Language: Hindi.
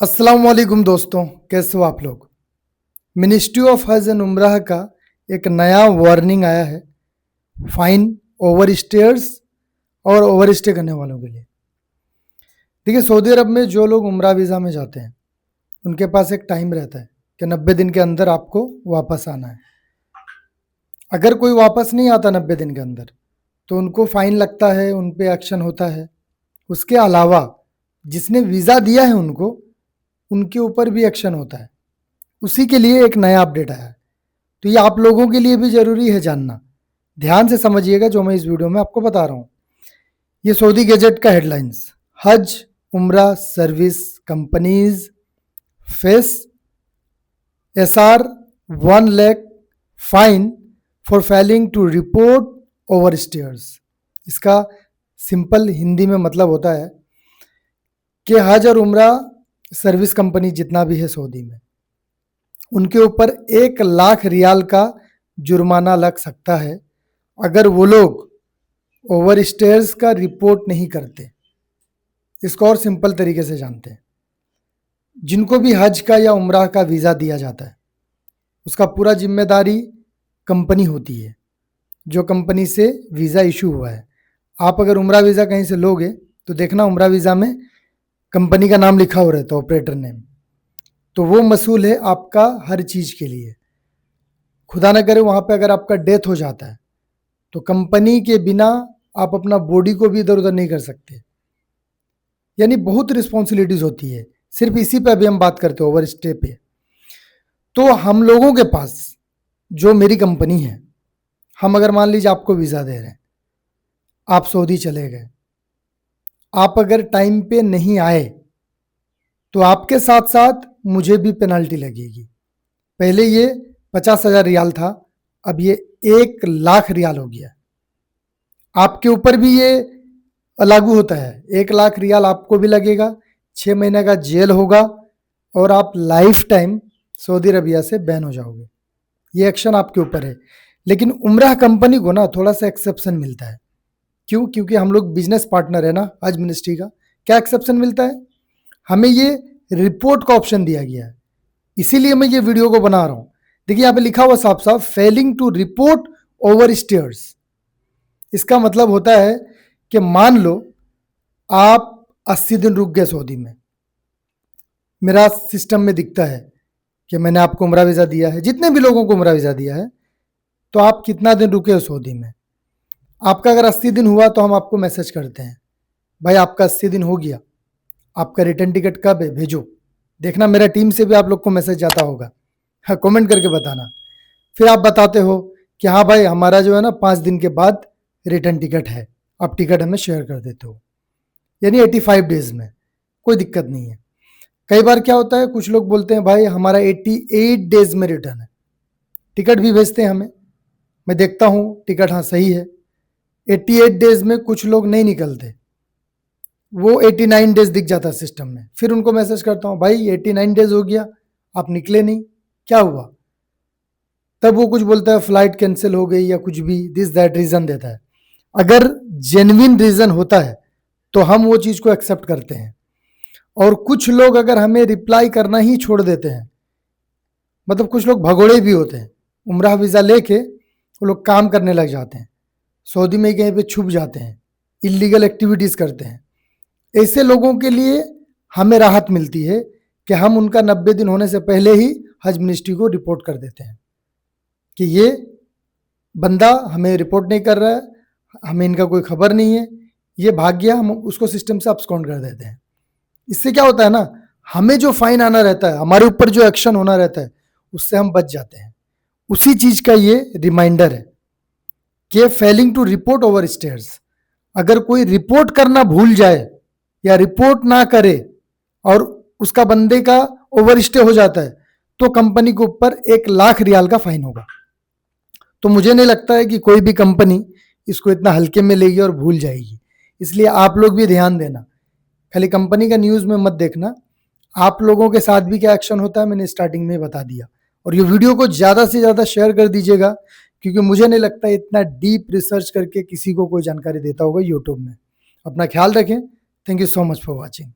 अस्सलाम वालेकुम दोस्तों, कैसे हो आप लोग। मिनिस्ट्री ऑफ हज एंड उम्राह का एक नया वार्निंग आया है फाइन ओवर स्टेयर्स और ओवर स्टे करने वालों के लिए। देखिए, सऊदी अरब में जो लोग उम्रा वीज़ा में जाते हैं उनके पास एक टाइम रहता है कि 90 दिन के अंदर आपको वापस आना है। अगर कोई वापस नहीं आता 90 दिन के अंदर तो उनको फ़ाइन लगता है, उन पे एक्शन होता है। उसके अलावा जिसने वीज़ा दिया है उनके ऊपर भी एक्शन होता है। उसी के लिए एक नया अपडेट आया है, तो ये आप लोगों के लिए भी ज़रूरी है जानना। ध्यान से समझिएगा जो मैं इस वीडियो में आपको बता रहा हूँ। ये सऊदी गैजेट का headlines, Hajj Umrah service companies face SR 1 lakh fine for failing to report overstayers. इसका सिंपल हिंदी में मतलब होता है कि हज और उम्रा सर्विस कंपनी जितना भी है सऊदी में, उनके ऊपर 1 लाख रियाल का जुर्माना लग सकता है अगर वो लोग ओवर स्टेयर्स का रिपोर्ट नहीं करते। इसको और सिंपल तरीके से जानते हैं, जिनको भी हज का या उम्रा का वीज़ा दिया जाता है उसका पूरा जिम्मेदारी कंपनी होती है, जो कंपनी से वीज़ा इशू हुआ है। आप अगर उम्रा वीज़ा कहीं से लोगे तो देखना उम्रा वीज़ा में कंपनी का नाम लिखा हो रहता है, ऑपरेटर नेम। तो वो मसूल है आपका हर चीज़ के लिए। खुदा ना करे वहाँ पे अगर आपका डेथ हो जाता है तो कंपनी के बिना आप अपना बॉडी को भी इधर उधर नहीं कर सकते। यानी बहुत रिस्पॉन्सिबिलिटीज़ होती है। सिर्फ इसी पे अभी हम बात करते हैं, ओवर स्टे पे। तो हम लोगों के पास जो मेरी कंपनी है, हम अगर मान लीजिए आपको वीज़ा दे रहे हैं, आप सऊदी चले गए, आप अगर टाइम पे नहीं आए तो आपके साथ साथ मुझे भी पेनल्टी लगेगी। पहले ये 50,000 रियाल था, अब ये 1 लाख रियाल हो गया। आपके ऊपर भी ये लागू होता है। 1 लाख रियाल आपको भी लगेगा, 6 महीने का जेल होगा और आप लाइफ टाइम सऊदी अरबिया से बैन हो जाओगे। ये एक्शन आपके ऊपर है। लेकिन उम्राह कंपनी को ना थोड़ा सा एक्सेप्शन मिलता है। क्यों? क्योंकि हम लोग बिजनेस पार्टनर है ना हज मिनिस्ट्री का। क्या एक्सेप्शन मिलता है? हमें ये रिपोर्ट का ऑप्शन दिया गया है, इसीलिए मैं ये वीडियो को बना रहा हूँ। देखिए यहाँ पे लिखा हुआ साफ साफ, failing to report overstayers. इसका मतलब होता है कि मान लो आप 80 दिन रुक गए सऊदी में, मेरा सिस्टम में दिखता है कि मैंने आपको उम्रा वीज़ा दिया है, जितने भी लोगों को उम्रा वीज़ा दिया है, तो आप कितना दिन रुके हो सऊदी में। आपका अगर 80 दिन हुआ तो हम आपको मैसेज करते हैं, भाई आपका 80 दिन हो गया, आपका रिटर्न टिकट कब है, भेजो। देखना मेरा टीम से भी आप लोग को मैसेज जाता होगा, हाँ कमेंट करके बताना। फिर आप बताते हो कि हाँ भाई हमारा जो है ना 5 दिन के बाद रिटर्न टिकट है, आप टिकट हमें शेयर कर देते हो, यानी 85 डेज में। कोई दिक्कत नहीं है। कई बार क्या होता है, कुछ लोग बोलते हैं भाई हमारा 88 डेज में रिटर्न है, टिकट भी भेजते हैं हमें। मैं देखता हूँ टिकट हाँ सही है, 88 डेज में कुछ लोग नहीं निकलते, वो 89 डेज दिख जाता है सिस्टम में। फिर उनको मैसेज करता हूँ, भाई 89 डेज हो गया, आप निकले नहीं, क्या हुआ? तब वो कुछ बोलता है फ्लाइट कैंसिल हो गई या कुछ भी, दिस दैट रीज़न देता है। अगर जेन्युइन रीज़न होता है तो हम वो चीज़ को एक्सेप्ट करते हैं। और कुछ लोग अगर हमें रिप्लाई करना ही छोड़ देते हैं, मतलब कुछ लोग भगोड़े भी होते हैं, उम्राह वीज़ा लेके वो लोग काम करने लग जाते हैं, सऊदी में कहीं पे छुप जाते हैं, इलीगल एक्टिविटीज़ करते हैं। ऐसे लोगों के लिए हमें राहत मिलती है कि हम उनका 90 दिन होने से पहले ही हज मिनिस्ट्री को रिपोर्ट कर देते हैं कि ये बंदा हमें रिपोर्ट नहीं कर रहा है, हमें इनका कोई खबर नहीं है, ये भाग गया, हम उसको सिस्टम से अब्सकॉन्ड कर देते हैं। इससे क्या होता है ना, हमें जो फाइन आना रहता है, हमारे ऊपर जो एक्शन होना रहता है, उससे हम बच जाते हैं। उसी चीज का ये रिमाइंडर है कि failing to report overstayers. अगर कोई रिपोर्ट करना भूल जाए या रिपोर्ट ना करे और उसका बंदे का ओवर स्टे हो जाता है तो कंपनी के ऊपर 1 लाख रियाल का फाइन होगा। तो मुझे नहीं लगता है कि कोई भी कंपनी इसको इतना हल्के में लेगी और भूल जाएगी। इसलिए आप लोग भी ध्यान देना, खाली कंपनी का न्यूज़ में मत देखना, आप लोगों के साथ भी क्या एक्शन होता है मैंने स्टार्टिंग में बता दिया। और ये वीडियो को ज़्यादा से ज़्यादा शेयर कर दीजिएगा, क्योंकि मुझे नहीं लगता इतना डीप रिसर्च करके किसी को कोई जानकारी देता होगा यूट्यूब में। अपना ख्याल रखें। Thank you so much for watching.